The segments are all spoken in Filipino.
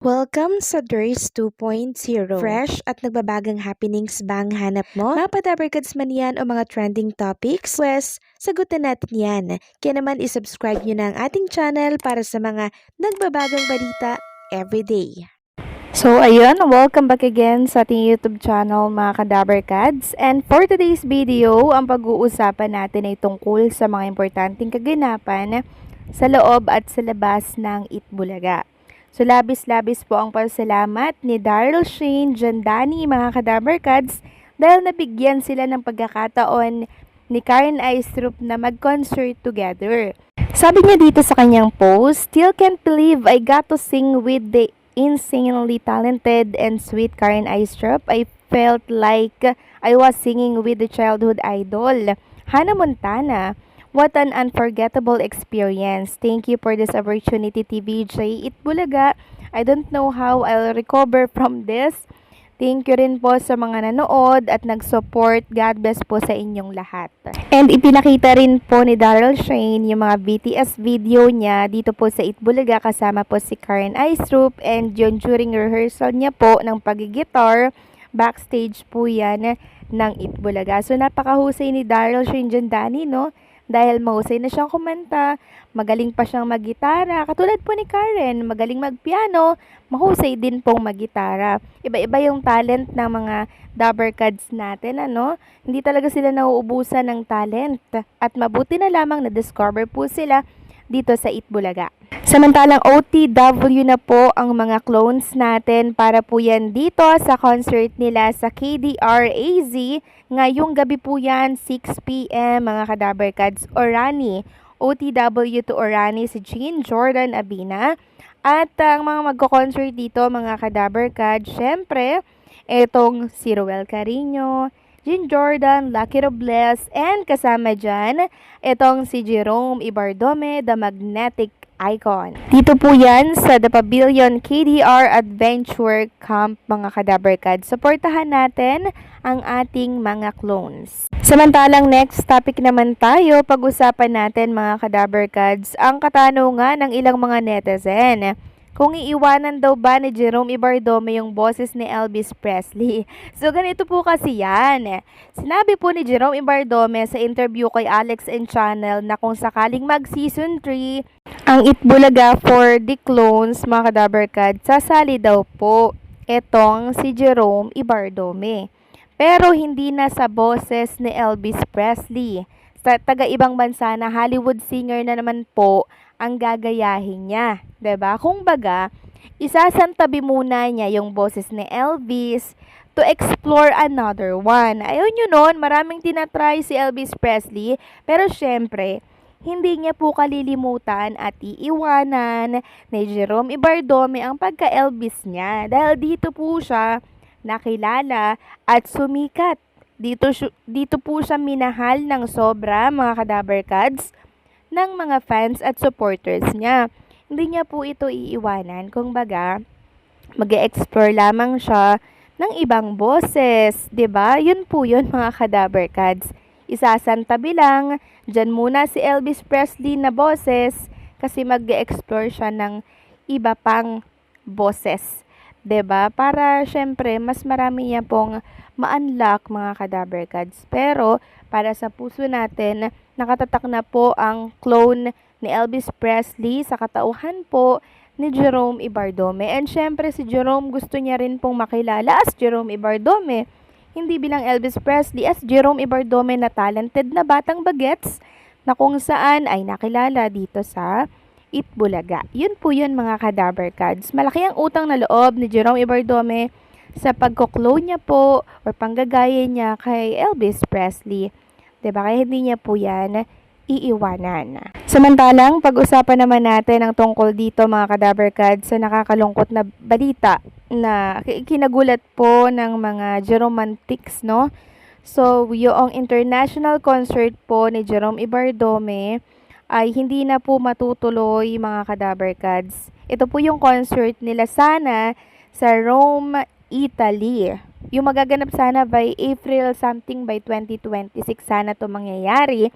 Welcome sa DRS 2.0. Fresh at nagbabagang happenings bang hanap mo? Mga padabarkads man yan o mga trending topics? Pwes, sagutin natin yan. Kaya naman isubscribe nyo na ang ating channel para sa mga nagbabagang balita everyday. So ayun, welcome back again sa ating YouTube channel mga Kadabarkads. And for today's video, ang pag-uusapan natin ay tungkol sa mga importanteng kaganapan sa loob at sa labas ng Itbulaga. So labis-labis po ang pasalamat ni Daryl Shane, Jandani, mga Kadabarkads dahil nabigyan sila ng pagkakataon ni Karen Aistrup na mag-concert together. Sabi niya dito sa kanyang post, "Still can't believe I got to sing with the insanely talented and sweet Karen Aistrup. I felt like I was singing with the childhood idol, Hannah Montana. What an unforgettable experience. Thank you for this opportunity, TVJ Itbulaga. I don't know how I'll recover from this. Thank you rin po sa mga nanood at nag-support. God bless po sa inyong lahat." And ipinakita rin po ni Daryl Shane yung mga BTS video niya dito po sa Itbulaga kasama po si Karen Aistrup, and yun during rehearsal niya po ng pag-gitar. Backstage po yan ng Itbulaga. So napakahusay ni Daryl Shane Jandani, no? Dahil mahusay na siyang kumanta, magaling pa siyang maggitara. Katulad po ni Karen, magaling magpiano, mahusay din pong maggitara. Iba-iba yung talent ng mga Dabarkads natin, ano? Hindi talaga sila nauubusan ng talent. At mabuti na lamang na-discover po sila dito sa Itbulaga. Samantalang OTW na po ang mga clones natin para po yan dito sa concert nila sa KDR-AZ. Ngayong gabi po yan, 6 p.m. mga Kadabarkads. Orani, OTW to Orani, si Jean Jordan Abina. At ang mga magko-concert dito mga Kadabarkads, syempre, etong si Roel Carino, Jean Jordan, Lucky Robles, and kasama dyan, etong si Jerome Ibardome, the Magnetic Icon. Dito po yan sa The Pavilion KDR Adventure Camp mga Kadabarkads. Supportahan natin ang ating mga clones. Samantalang next topic naman tayo, pag-usapan natin mga Kadabarkads, ang katanungan ng ilang mga netizen. Kung iiwanan daw ba ni Jerome Ibardome yung boses ni Elvis Presley? So ganito po kasi yan. Sinabi po ni Jerome Ibardome sa interview kay Alex and Channel na kung sakaling mag-season 3 ang Itbulaga for the clones mga Kadabarkads, sasali daw po etong si Jerome Ibardome. Pero hindi na sa boses ni Elvis Presley. Sa taga-ibang bansa na Hollywood singer na naman po ang gagayahin niya, 'di ba? Kung baga, isasantabi muna niya yung boses ni Elvis to explore another one. Ayun yun nun, maraming tinatry si Elvis Presley, pero syempre, hindi niya po kalilimutan at iiwanan ni Jerome Ibardome ang pagka-Elvis niya dahil dito po siya nakilala at sumikat. Dito po siya minahal ng sobra mga Kadabarkads ng mga fans at supporters niya. Hindi niya po ito iiwanan. Kung baga, mag-e-explore lamang siya ng ibang boses. 'Di ba? Yun po yun mga Kadabarkads. Isasantabi lang, dyan muna si Elvis Presley na boses kasi mag-e-explore siya ng iba pang boses. 'Di ba? Para syempre mas marami niya pong ma-unlock mga Kadabarkads. Pero para sa puso natin, nakatatak na po ang clone ni Elvis Presley sa katauhan po ni Jerome Ibardome. And syempre si Jerome gusto niya rin pong makilala as Jerome Ibardome. Hindi bilang Elvis Presley, as Jerome Ibardome na talented na batang bagets na kung saan ay nakilala dito sa Itbulaga. Yun po yun mga Kadabarkads. Malaki ang utang na loob ni Jerome Ibardome sa pagko-clone niya po or panggagaya niya kay Elvis Presley. 'Di ba? Kaya hindi niya po yan iiwanan. Samantalang, pag-usapan naman natin ang tungkol dito mga Kadabarkads sa nakakalungkot na balita na kinagulat po ng mga Jeromantics, no? So, yung international concert po ni Jerome Ibardome ay hindi na po matutuloy mga Kadabarkads. Ito po yung concert nila sana sa Rome, Italy. Yung magaganap sana by April something by 2026 sana to mangyayari.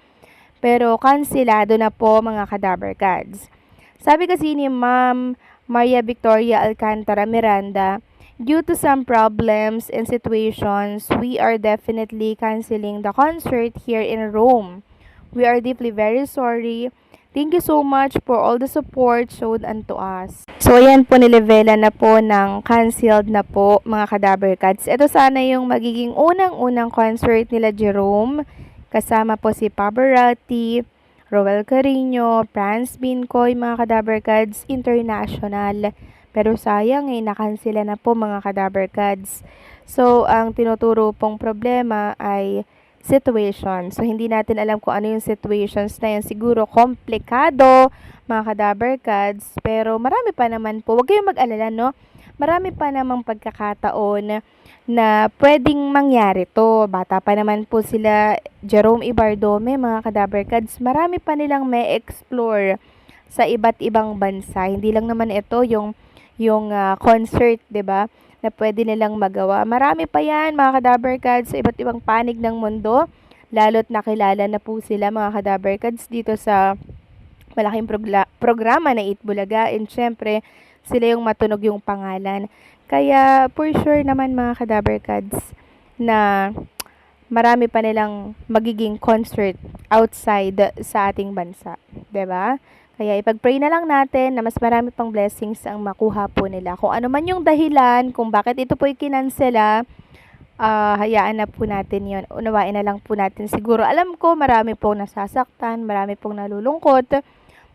Pero kansilado na po mga Kadabarkads. Sabi kasi ni Ma'am Maria Victoria Alcantara Miranda. Due to some problems and situations, we are definitely canceling the concert here in Rome. We are deeply very sorry. Thank you so much for all the support shown unto us. So, ayan po, nilevela na po ng canceled na po, mga Kadaver Cats. Ito sana yung magiging unang-unang concert nila Jerome. Kasama po si Pavarotti, Roel Carino, Franz Bincoy, mga Kadaver Cats International. Pero sayang nakansela na po, mga Kadaver Cats. So, ang tinuturo pong problema ay situation. So, hindi natin alam kung ano yung situations na yan. Siguro, komplikado, mga Kadaver Cats. Pero, marami pa naman po. Huwag kayong mag-alala, no? Marami pa namang pagkakataon na pwedeng mangyari to. Bata pa naman po sila, Jerome Ibardome, mga Kadaver Cats. Marami pa nilang may explore sa iba't ibang bansa. Hindi lang naman ito yung concert, 'di ba? Na pwede nilang magawa. Marami pa yan, mga Kadaver Cats, sa iba't ibang panig ng mundo. Lalo't nakilala na po sila, mga Kadaver Cats, dito sa malaking programa na Itbulaga. And syempre, sila yung matunog yung pangalan. Kaya, for sure naman, mga Kadaver Cats, na marami pa nilang magiging concert outside sa ating bansa. 'Di ba? Kaya ipag-pray na lang natin na mas marami pang blessings ang makuha po nila. Kung ano man yung dahilan, kung bakit ito po ikinansela, hayaan na po natin yon. Unawain na lang po natin. Siguro alam ko marami pong nasasaktan, marami pong nalulungkot,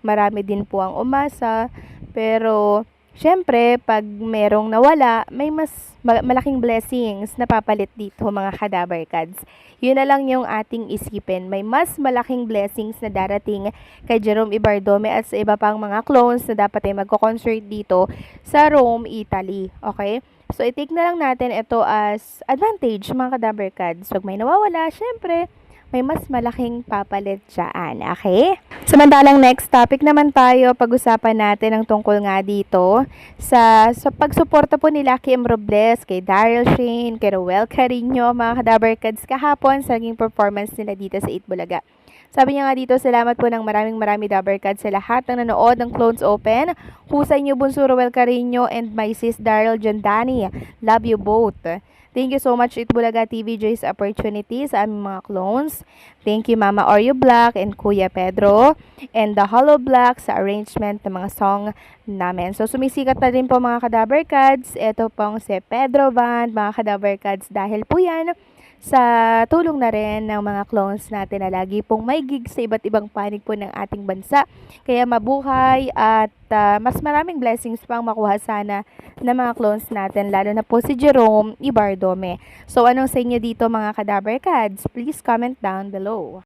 marami din po ang umasa. Pero, syempre, pag merong nawala, may mas malaking blessings na papalit dito, mga Kadaver Cats. Yun na lang yung ating isipin. May mas malaking blessings na darating kay Jerome Ibardome at sa iba pang mga clones na dapat ay magko-concert dito sa Rome, Italy. Okay? So, i-take na lang natin ito as advantage, mga Kadaver Cats. Pag may nawawala, syempre, may mas malaking papalit dyan. Okay? Samantalang next topic naman tayo, pag-usapan natin ang tungkol nga dito sa pagsuporta po nila kay M. Robles, kay Daryl Shane, kay Roel Carino, mga Kadaver Cats kahapon sa naging performance nila dito sa Itbulaga. Sabi niya nga dito, salamat po ng marami Daber Cats sa lahat ng nanood ng Clones Open. Husay niyo, Bunso Roel Carino and my sis Daryl Jandani. Love you both. Thank you so much, Itbulaga TVJ's opportunity sa aming mga clones. Thank you, Mama Oreo Black and Kuya Pedro and the Hollow Black sa arrangement ng mga song namin. So, sumisikat na rin po, mga Kadaver Cats. Ito pong si Pedro Band, mga Kadaver Cats, dahil po yan sa tulong na rin ng mga clones natin na lagi pong may gig sa iba't ibang panig po ng ating bansa. Kaya mabuhay at mas maraming blessings pang makuha sana ng mga clones natin, lalo na po si Jerome Ibardome. So, anong sa inyo dito, mga Kadaver Cats? Please comment down below.